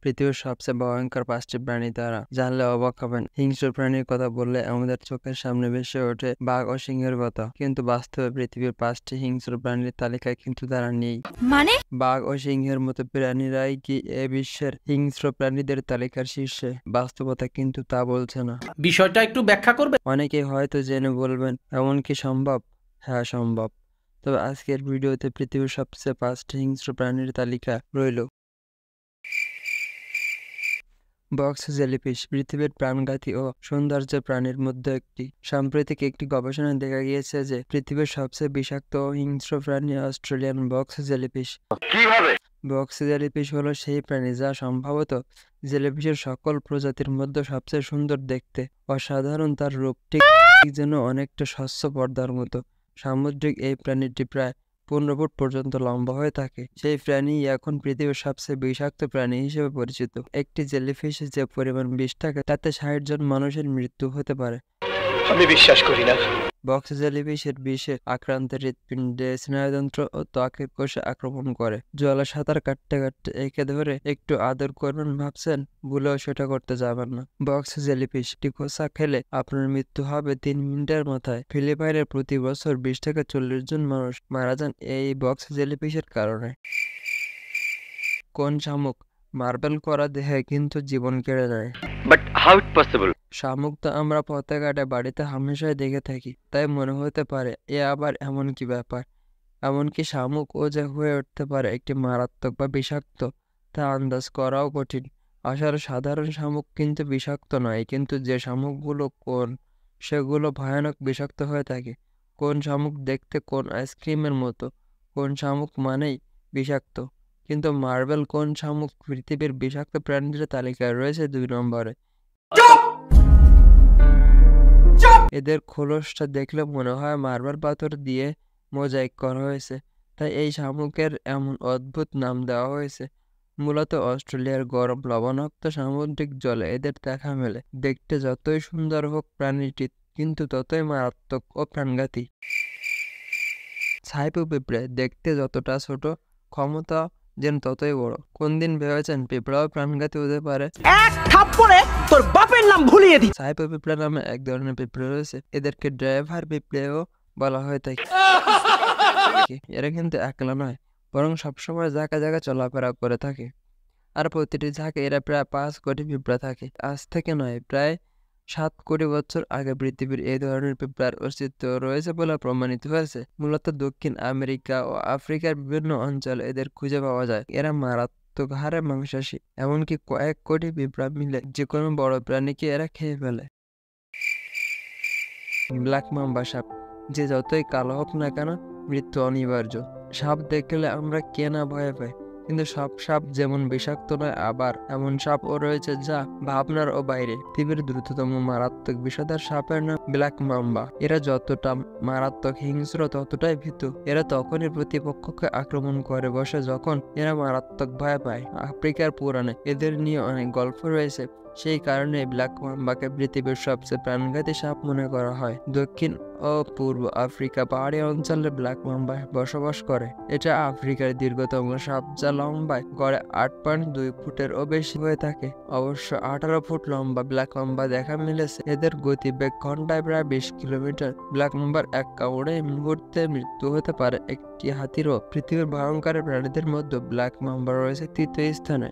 পৃথিবীর সবচেয়ে ভয়ঙ্কর ৫টি প্রাণী তারা। জানলে অবাক হবেন। হিংস্র প্রাণীর কথা বললে আমাদের চোখের সামনে ভেসে ওঠে বাঘ ও সিংহের কথা। কিন্তু বাস্তবে পৃথিবীর ৫টি হিংস্র প্রাণীর তালিকায় কিন্তু তারা নেই। মানে? বাঘ ও সিংহের মতো প্রাণীরাই কি এ বিশ্বের হিংস্র প্রাণীদের তালিকার শীর্ষে? বাস্তবতা কিন্তু তা বলছে না। বিষয়টা একটু ব্যাখ্যা করবে? অনেকেই হয়তো জেনে বলবেন, এমন কি সম্ভব? হ্যাঁ, সম্ভব। তবে আজকের ভিডিওতে পৃথিবীর সবচেয়ে ৫টি হিংস্র প্রাণীর তালিকা রইল। বক্স জেলিফিশ পৃথিবীর প্রাণঘাতী ও সৌন্দর্যের প্রাণীর মধ্যে একটি। সাম্প্রতিক একটি গবেষণায় দেখা গিয়েছে যে পৃথিবীর সবচেয়ে বিষাক্ত ও হিংস্র প্রাণী অস্ট্রেলিয়ান বক্স জেলিফিশ। কিভাবে? বক্স জেলিফিশ হলো সেই প্রাণী যা সম্ভবত জেলিফিশের সকল প্রজাতির মধ্যে সবচেয়ে সুন্দর দেখতে। অসাধারণ তার রূপ, ঠিক যেন অনেকটা স্বচ্ছ পর্দার মতো। সামুদ্রিক এই প্রাণীটি প্রায় ১৫ ফুট পর্যন্ত লম্বা হয়ে থাকে। সেই প্রাণী এখন পৃথিবীর সবচেয়ে বিষাক্ত প্রাণী হিসেবে পরিচিত। একটি জেলিফিশে যে পরিমাণ বিষ থাকে তাতে ৬০ জন মানুষের মৃত্যু হতে পারে। আমি বিশ্বাস করি না। বক্স জেলিফিশের বিষে আক্রান্ত হৃৎপিণ্ডে, স্নায়ুতন্ত্র ও ত্বকের কোষে আক্রমণ করে। জলে সাঁতার কাটতে কাটতে একে ধরে একটু আদর করবেন ভাবছেন, ভুলেও সেটা করতে যাবেন না। বক্স জেলিফিশ টিকোসা খেলে আপনার মৃত্যু হবে ৩ মিনিটের মাথায়। ফিলিপাইনে প্রতি বছর ২০ থেকে ৪০ জন মানুষ মারা যান এই বক্স জেলিফিশের কারণে। কোন শামুক মার্বেল করা দেহে কিন্তু জীবন কেড়ে নেয়? But how it possible? শামুক তো আমরা পথে ঘাটে বাড়িতে হামেশাই দেখে থাকি, তাই মনে হতে পারে এ আবার এমন কি ব্যাপার। এমনকি শামুক ও যে হয়ে উঠতে পারে একটি মারাত্মক বা বিষাক্ত তা আন্দাজ করাও কঠিন। আসলে সাধারণ শামুক কিন্তু বিষাক্ত নয়, কিন্তু যে শামুকগুলো সেগুলো ভয়ানক বিষাক্ত হয়ে থাকে। কোন শামুক দেখতে কোন আইসক্রিমের মতো, কোন শামুক মানেই বিষাক্ত। কিন্তু মার্বেল কোন শামুক পৃথিবীর বিষাক্ত প্রাণীদের তালিকায় রয়েছে ২ নম্বরে। এদের খোলসটা দেখলে মনে হয় মার্বেল পাথর দিয়ে মোজাইক করা হয়েছে, তাই এই শামুকের এমন অদ্ভুত নাম দেওয়া হয়েছে। মূলত অস্ট্রেলিয়ার গরম লবণাক্ত সামুদ্রিক জলে এদের দেখা মেলে। দেখতে যতই সুন্দর হোক প্রাণীটি কিন্তু ততই মারাত্মক ও প্রাণঘাতী। ছাইপু পিঁপড়ে দেখতে যতটা ছোট, ক্ষমতা যেন ততই বড়। কোন দিন ভেবেছেন পিঁপড়াও প্রাণঘাতী হতে পারে? এক থাপ্পড়ে তোর বাপের নাম ভুলিয়ে দি। ছাইপু পিঁপড়া নামে এক ধরনের পিঁপড়ে রয়েছে, এদেরকে ড্রাইভার পিঁপড়েও বলা হয়ে থাকে। এরা কিন্তু একলা নয়, বরং সবসময় জায়গা জায়গা চলাফেরা করে থাকে। আর প্রতিটি ঝাঁকে এরা প্রায় ৫ কোটি পিঁপড়া থাকে। আজ থেকে নয়, প্রায় ৭ কোটি বছর আগে পৃথিবীর এই ধরনের পিঁপড়ার অস্তিত্ব রয়েছে বলে প্রমাণিত হয়েছে। মূলত দক্ষিণ আমেরিকা ও আফ্রিকার বিভিন্ন অঞ্চলে এদের খুঁজে পাওয়া যায়। এরা মারাত্মক হারে মাংসাশী, এমনকি কয়েক কোটি পিঁপড়া মিলে যে কোনো বড় প্রাণীকে এরা খেয়ে ফেলে। ব্ল্যাক মাম্বা সাপ, যে যতই কালো হোক না কেন মৃত্যু অনিবার্য। সাপ দেখলে আমরা কে না ভয় পাই, কিন্তু সব সাপ যেমন বিষাক্ত নয়, আবার এমন সাপও রয়েছে যা ভাবনার ও বাইরে। পৃথিবীর দ্রুততম মারাত্মক বিষধর সাপের নাম ব্ল্যাক মাম্বা। এরা যতটা মারাত্মক হিংস্র ততটাই ভীতু। এরা তখনই প্রতিপক্ষকে আক্রমণ করে বসে যখন এরা মারাত্মক ভয় পায়। আফ্রিকার পুরাণে এদের নিয়ে অনেক গল্প রয়েছে, সেই কারণে ব্ল্যাক মাম্বাকে পৃথিবীর সবচেয়ে প্রাণঘাতী সাপ মনে করা হয়। দক্ষিণ ও পূর্ব আফ্রিকা পাহাড়ি অঞ্চলে ব্ল্যাক মাম্বা বসবাস করে। এটা আফ্রিকার দীর্ঘতম সাপ, যা লম্বায় গড়ে ৮.২ ফুটেরও বেশি হয়ে থাকে। অবশ্য ১৮ ফুট লম্বা ব্ল্যাক মাম্বা দেখা মিলেছে। এদের গতিবেগ ঘন্টায় প্রায় ২০ কিলোমিটার। ব্ল্যাক মাম্বার এক কামড়ে মুহূর্তে মৃত্যু হতে পারে একটি হাতিরও। পৃথিবীর ভয়ঙ্কর প্রাণীদের মধ্যে ব্ল্যাক মাম্বা রয়েছে ৩য় স্থানে।